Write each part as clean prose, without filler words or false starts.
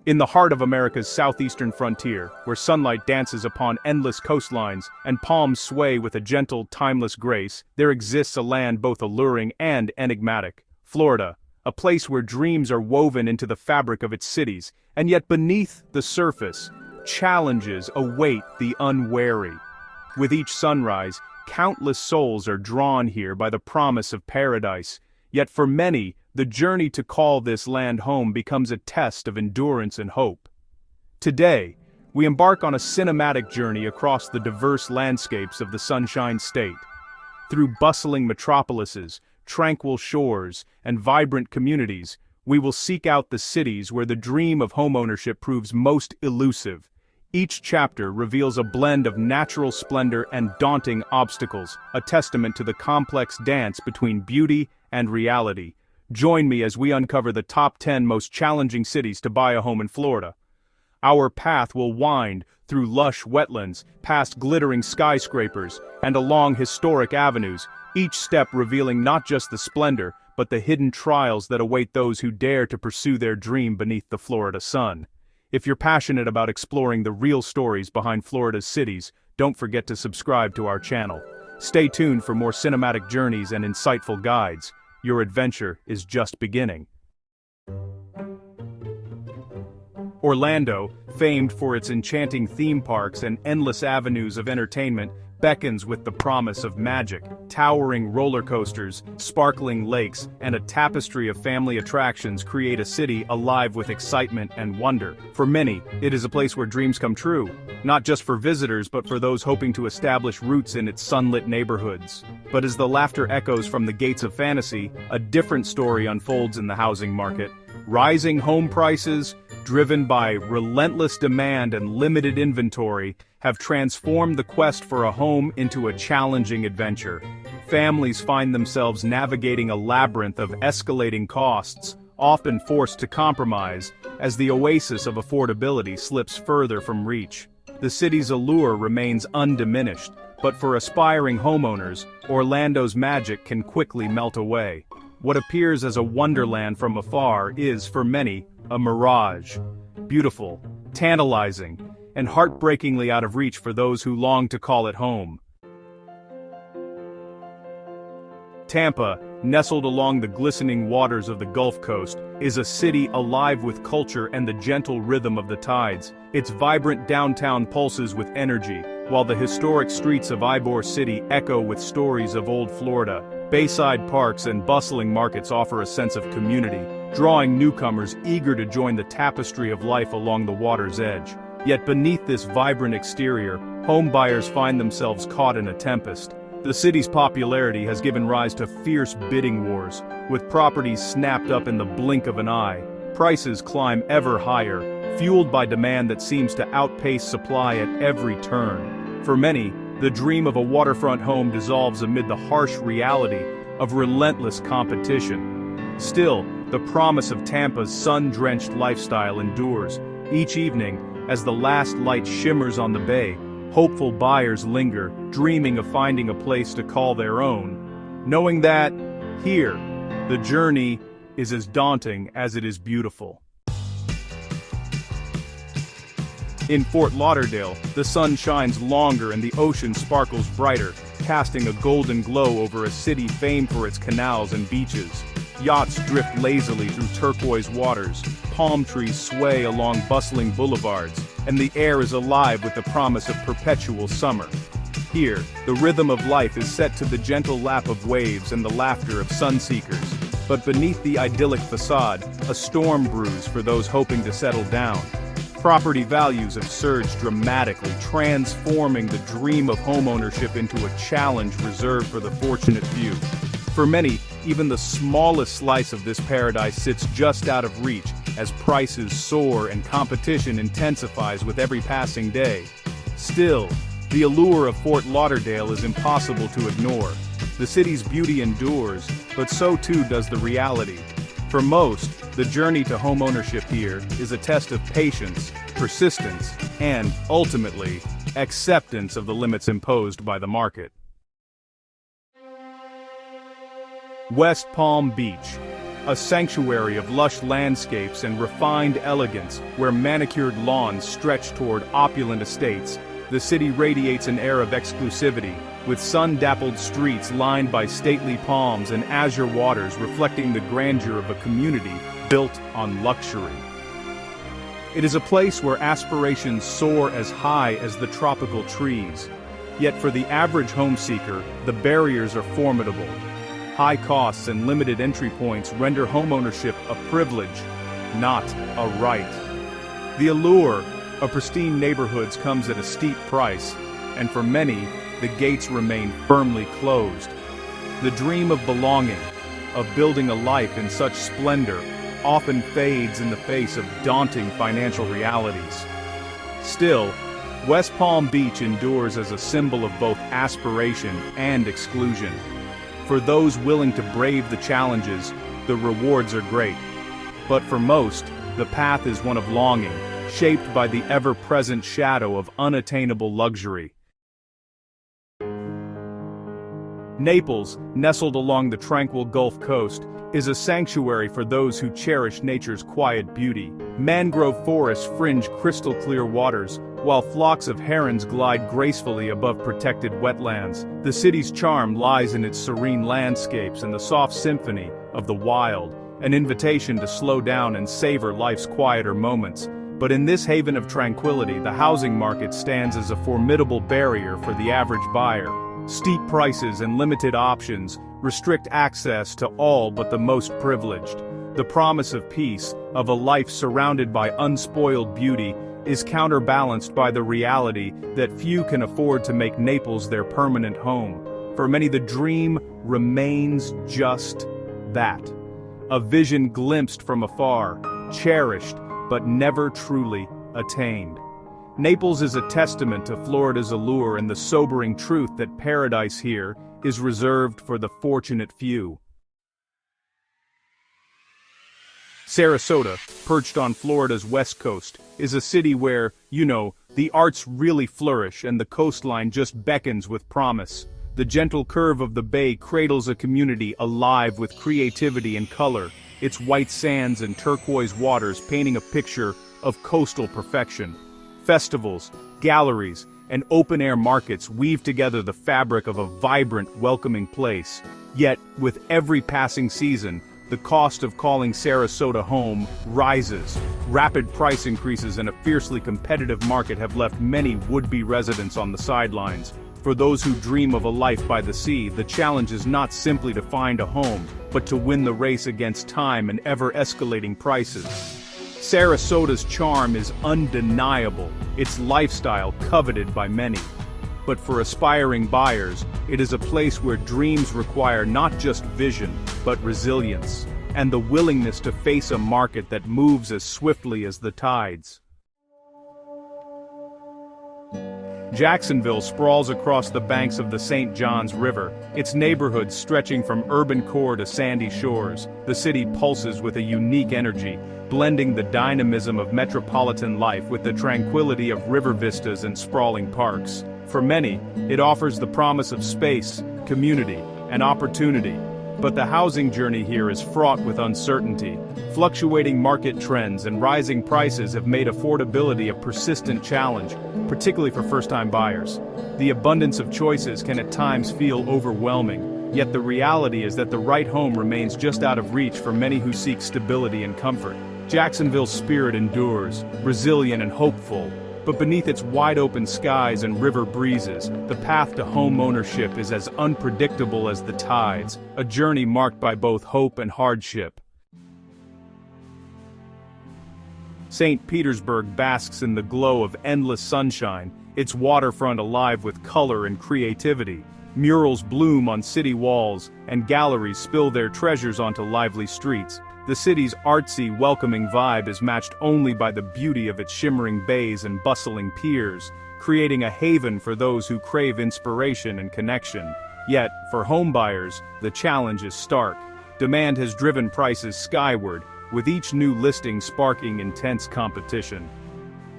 In the heart of America's southeastern frontier, where sunlight dances upon endless coastlines and palms sway with a gentle, timeless grace, there exists a land both alluring and enigmatic. Florida, a place where dreams are woven into the fabric of its cities, and yet beneath the surface, challenges await the unwary. With each sunrise, countless souls are drawn here by the promise of paradise, yet for many, the journey to call this land home becomes a test of endurance and hope. Today, we embark on a cinematic journey across the diverse landscapes of the Sunshine State. Through bustling metropolises, tranquil shores, and vibrant communities, we will seek out the cities where the dream of homeownership proves most elusive. Each chapter reveals a blend of natural splendor and daunting obstacles, a testament to the complex dance between beauty and reality. Join me as we uncover the top 10 most challenging cities to buy a home in Florida. Our path will wind through lush wetlands, past glittering skyscrapers, and along historic avenues, each step revealing not just the splendor, but the hidden trials that await those who dare to pursue their dream beneath the Florida sun. If you're passionate about exploring the real stories behind Florida's cities, don't forget to subscribe to our channel. Stay tuned for more cinematic journeys and insightful guides. Your adventure is just beginning. Orlando, famed for its enchanting theme parks and endless avenues of entertainment, beckons with the promise of magic. Towering roller coasters, sparkling lakes, and a tapestry of family attractions create a city alive with excitement and wonder. For many, it is a place where dreams come true, not just for visitors but for those hoping to establish roots in its sunlit neighborhoods. But as the laughter echoes from the gates of fantasy, a different story unfolds in the housing market. Rising home prices, driven by relentless demand and limited inventory, have transformed the quest for a home into a challenging adventure. Families find themselves navigating a labyrinth of escalating costs, often forced to compromise, as the oasis of affordability slips further from reach. The city's allure remains undiminished, but for aspiring homeowners, Orlando's magic can quickly melt away. What appears as a wonderland from afar is, for many, a mirage. Beautiful, tantalizing, and heartbreakingly out of reach for those who long to call it home. Tampa, nestled along the glistening waters of the Gulf Coast, is a city alive with culture and the gentle rhythm of the tides. Its vibrant downtown pulses with energy, while the historic streets of Ybor City echo with stories of old Florida. Bayside parks and bustling markets offer a sense of community, drawing newcomers eager to join the tapestry of life along the water's edge. Yet beneath this vibrant exterior, home buyers find themselves caught in a tempest. The city's popularity has given rise to fierce bidding wars, with properties snapped up in the blink of an eye. Prices climb ever higher, fueled by demand that seems to outpace supply at every turn. For many, the dream of a waterfront home dissolves amid the harsh reality of relentless competition. Still, the promise of Tampa's sun-drenched lifestyle endures. Each evening, as the last light shimmers on the bay, hopeful buyers linger, dreaming of finding a place to call their own, knowing that, here, the journey is as daunting as it is beautiful. In Fort Lauderdale, the sun shines longer and the ocean sparkles brighter, casting a golden glow over a city famed for its canals and beaches. Yachts drift lazily through turquoise waters, palm trees sway along bustling boulevards, and the air is alive with the promise of perpetual summer. Here, the rhythm of life is set to the gentle lap of waves and the laughter of sunseekers. But beneath the idyllic facade, a storm brews for those hoping to settle down. Property values have surged dramatically, transforming the dream of homeownership into a challenge reserved for the fortunate few. For many, even the smallest slice of this paradise sits just out of reach as prices soar and competition intensifies with every passing day. Still, the allure of Fort Lauderdale is impossible to ignore. The city's beauty endures, but so too does the reality. For most, the journey to homeownership here is a test of patience, persistence, and, ultimately, acceptance of the limits imposed by the market. West Palm Beach. a sanctuary of lush landscapes and refined elegance where manicured lawns stretch toward opulent estates. The city radiates an air of exclusivity, with sun-dappled streets lined by stately palms and azure waters reflecting the grandeur of a community built on luxury. It is a place where aspirations soar as high as the tropical trees. Yet for the average home seeker, the barriers are formidable. High costs and limited entry points render homeownership a privilege, not a right. The allure of pristine neighborhoods comes at a steep price, and for many, the gates remain firmly closed. The dream of belonging, of building a life in such splendor, often fades in the face of daunting financial realities. Still, West Palm Beach endures as a symbol of both aspiration and exclusion. For those willing to brave the challenges, the rewards are great. But for most, the path is one of longing, shaped by the ever-present shadow of unattainable luxury. Naples, nestled along the tranquil Gulf Coast, is a sanctuary for those who cherish nature's quiet beauty. Mangrove forests fringe crystal-clear waters, while flocks of herons glide gracefully above protected wetlands. The city's charm lies in its serene landscapes and the soft symphony of the wild, an invitation to slow down and savor life's quieter moments. But in this haven of tranquility, the housing market stands as a formidable barrier for the average buyer. Steep prices and limited options restrict access to all but the most privileged. The promise of peace, of a life surrounded by unspoiled beauty, is counterbalanced by the reality that few can afford to make Naples their permanent home. For many, the dream remains just that. A vision glimpsed from afar, cherished, but never truly attained. Naples is a testament to Florida's allure and the sobering truth that paradise here is reserved for the fortunate few. Sarasota, perched on Florida's west coast, is a city where, the arts really flourish and the coastline just beckons with promise. The gentle curve of the bay cradles a community alive with creativity and color, its white sands and turquoise waters painting a picture of coastal perfection. Festivals, galleries, and open-air markets weave together the fabric of a vibrant, welcoming place. Yet, with every passing season, the cost of calling Sarasota home rises. Rapid price increases and a fiercely competitive market have left many would-be residents on the sidelines. For those who dream of a life by the sea, the challenge is not simply to find a home, but to win the race against time and ever-escalating prices. Sarasota's charm is undeniable, its lifestyle coveted by many. But for aspiring buyers, it is a place where dreams require not just vision, but resilience, and the willingness to face a market that moves as swiftly as the tides. Jacksonville sprawls across the banks of the St. Johns River, its neighborhoods stretching from urban core to sandy shores. The city pulses with a unique energy, blending the dynamism of metropolitan life with the tranquility of river vistas and sprawling parks. For many, it offers the promise of space, community, and opportunity. But the housing journey here is fraught with uncertainty. Fluctuating market trends and rising prices have made affordability a persistent challenge, particularly for first-time buyers. The abundance of choices can at times feel overwhelming, yet the reality is that the right home remains just out of reach for many who seek stability and comfort. Jacksonville's spirit endures, resilient and hopeful. But beneath its wide-open skies and river breezes, the path to home ownership is as unpredictable as the tides, a journey marked by both hope and hardship. St. Petersburg basks in the glow of endless sunshine, its waterfront alive with color and creativity. Murals bloom on city walls, and galleries spill their treasures onto lively streets. The city's artsy, welcoming vibe is matched only by the beauty of its shimmering bays and bustling piers, creating a haven for those who crave inspiration and connection. Yet, for homebuyers, the challenge is stark. Demand has driven prices skyward, with each new listing sparking intense competition.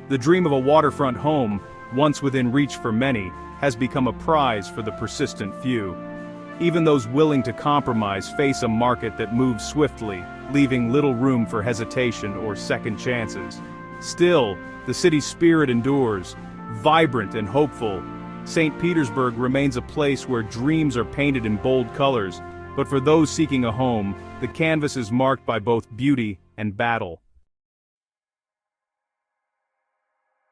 The dream of a waterfront home, once within reach for many, has become a prize for the persistent few. Even those willing to compromise face a market that moves swiftly, leaving little room for hesitation or second chances. Still, the city's spirit endures, vibrant and hopeful. St. Petersburg remains a place where dreams are painted in bold colors, but for those seeking a home, the canvas is marked by both beauty and battle.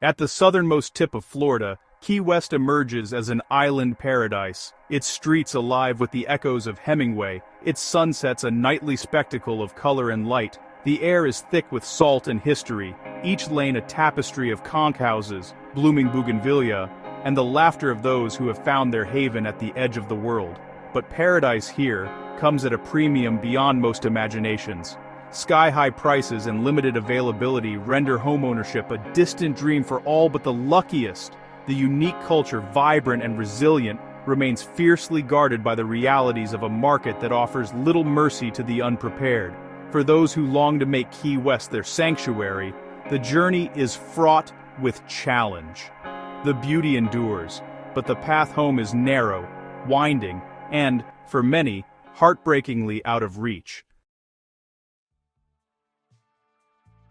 At the southernmost tip of Florida, Key West emerges as an island paradise, its streets alive with the echoes of Hemingway, its sunsets a nightly spectacle of color and light. The air is thick with salt and history, each lane a tapestry of conch houses, blooming bougainvillea, and the laughter of those who have found their haven at the edge of the world. But paradise here comes at a premium beyond most imaginations. Sky-high prices and limited availability render homeownership a distant dream for all but the luckiest. The unique culture, vibrant and resilient, remains fiercely guarded by the realities of a market that offers little mercy to the unprepared. For those who long to make Key West their sanctuary, the journey is fraught with challenge. The beauty endures, but the path home is narrow, winding, and, for many, heartbreakingly out of reach.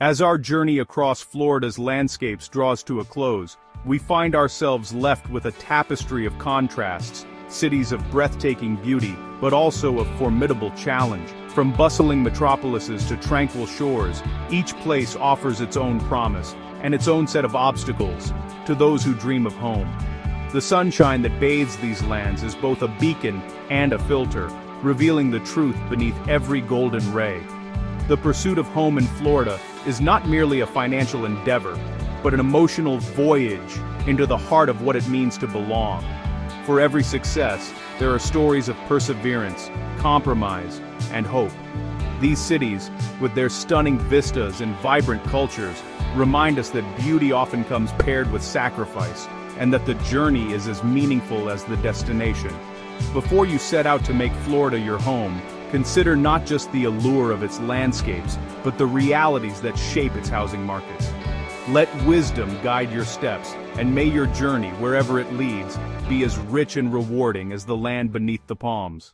As our journey across Florida's landscapes draws to a close, we find ourselves left with a tapestry of contrasts, cities of breathtaking beauty, but also of formidable challenge. From bustling metropolises to tranquil shores, each place offers its own promise, and its own set of obstacles, to those who dream of home. The sunshine that bathes these lands is both a beacon and a filter, revealing the truth beneath every golden ray. The pursuit of home in Florida is not merely a financial endeavor, but an emotional voyage into the heart of what it means to belong. For every success, there are stories of perseverance, compromise, and hope. These cities, with their stunning vistas and vibrant cultures, remind us that beauty often comes paired with sacrifice, and that the journey is as meaningful as the destination. Before you set out to make Florida your home, consider not just the allure of its landscapes, but the realities that shape its housing markets. Let wisdom guide your steps, and may your journey, wherever it leads, be as rich and rewarding as the land beneath the palms.